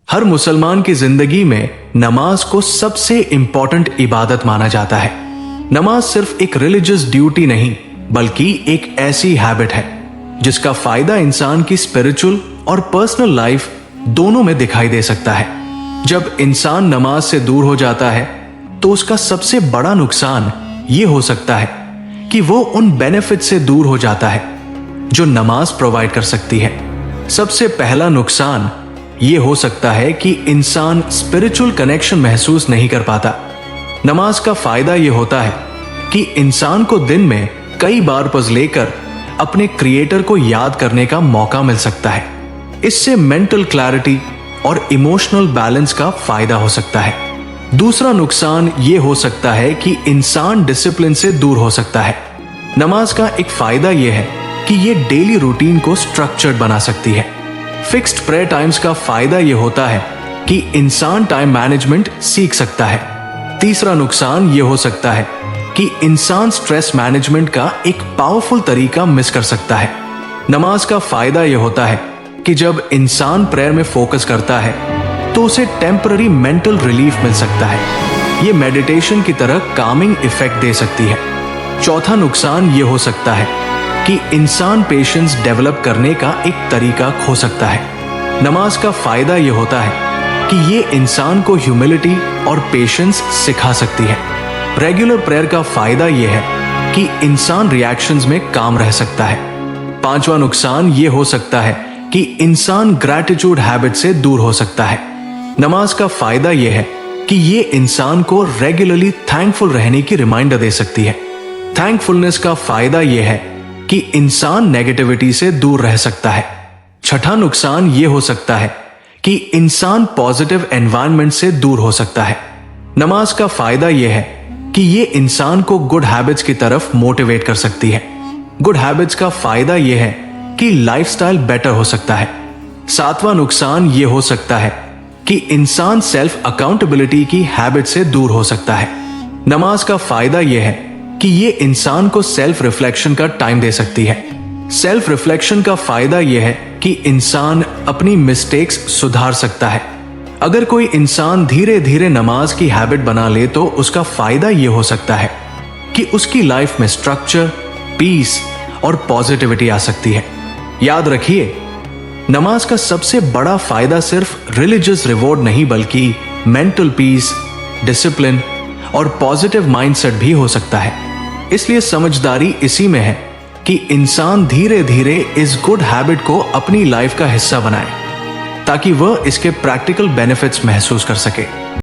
हर मुसलमान की जिंदगी में नमाज को सबसे इंपॉर्टेंट इबादत माना जाता है। नमाज सिर्फ एक रिलीजियस ड्यूटी नहीं बल्कि एक ऐसी हैबिट है जिसका फायदा इंसान की स्पिरिचुअल और पर्सनल लाइफ दोनों में दिखाई दे सकता है। जब इंसान नमाज से दूर हो जाता है तो उसका सबसे बड़ा नुकसान यह हो सकता है कि वो उन बेनिफिट से दूर हो जाता है जो नमाज प्रोवाइड कर सकती है। सबसे पहला नुकसान ये हो सकता है कि इंसान स्पिरिचुअल कनेक्शन महसूस नहीं कर पाता। नमाज का फायदा ये होता है कि इंसान को दिन में कई बार पज लेकर अपने क्रिएटर को याद करने का मौका मिल सकता है। इससे मेंटल क्लैरिटी और इमोशनल बैलेंस का फायदा हो सकता है। दूसरा नुकसान ये हो सकता है कि इंसान डिसिप्लिन से दूर हो सकता है। नमाज का एक फायदा यह है कि ये डेली रूटीन को स्ट्रक्चर्ड बना सकती है। फिक्स्ड प्रेयर टाइम्स का फायदा यह होता है कि इंसान टाइम मैनेजमेंट सीख सकता है। तीसरा नुकसान यह हो सकता है कि इंसान स्ट्रेस मैनेजमेंट का एक पावरफुल तरीका मिस कर सकता है। नमाज का फायदा यह होता है कि जब इंसान प्रेयर में फोकस करता है तो उसे टेम्पररी मेंटल रिलीफ मिल सकता है। यह मेडिटेशन की तरह कामिंग इफेक्ट दे सकती है। चौथा नुकसान यह हो सकता है कि इंसान पेशेंस डेवलप करने का एक तरीका खो सकता है। नमाज का फायदा यह होता है कि ये इंसान को ह्यूमिलिटी और पेशेंस सिखा सकती है। रेगुलर प्रेयर का फायदा यह है कि इंसान रिएक्शंस में काम रह सकता है। पांचवा नुकसान यह हो सकता है कि इंसान ग्रैटिट्यूड हैबिट से दूर हो सकता है। नमाज का फायदा यह है कि ये इंसान को रेगुलरली थैंकफुल रहने की रिमाइंडर दे सकती है। थैंकफुलनेस का फायदा यह है कि इंसान नेगेटिविटी से दूर रह सकता है। छठा नुकसान यह हो सकता है कि इंसान पॉजिटिव एनवायरनमेंट से दूर हो सकता है। नमाज का फायदा यह है कि यह इंसान को गुड हैबिट्स की तरफ मोटिवेट कर सकती है। गुड हैबिट्स का फायदा यह है कि लाइफस्टाइल बेटर हो सकता है। सातवां नुकसान यह हो सकता है कि इंसान सेल्फ अकाउंटेबिलिटी की हैबिट से दूर हो सकता है। नमाज का फायदा यह है कि ये इंसान को सेल्फ रिफ्लेक्शन का टाइम दे सकती है। सेल्फ रिफ्लेक्शन का फायदा यह है कि इंसान अपनी मिस्टेक्स सुधार सकता है। अगर कोई इंसान धीरे धीरे नमाज की हैबिट बना ले तो उसका फायदा यह हो सकता है कि उसकी लाइफ में स्ट्रक्चर, पीस और पॉजिटिविटी आ सकती है। याद रखिए, नमाज का सबसे बड़ा फायदा सिर्फ रिलीजियस रिवॉर्ड नहीं बल्कि मेंटल पीस, डिसिप्लिन और पॉजिटिव माइंडसेट भी हो सकता है। इसलिए समझदारी इसी में है कि इंसान धीरे धीरे इस गुड हैबिट को अपनी लाइफ का हिस्सा बनाए ताकि वह इसके प्रैक्टिकल बेनिफिट्स महसूस कर सके।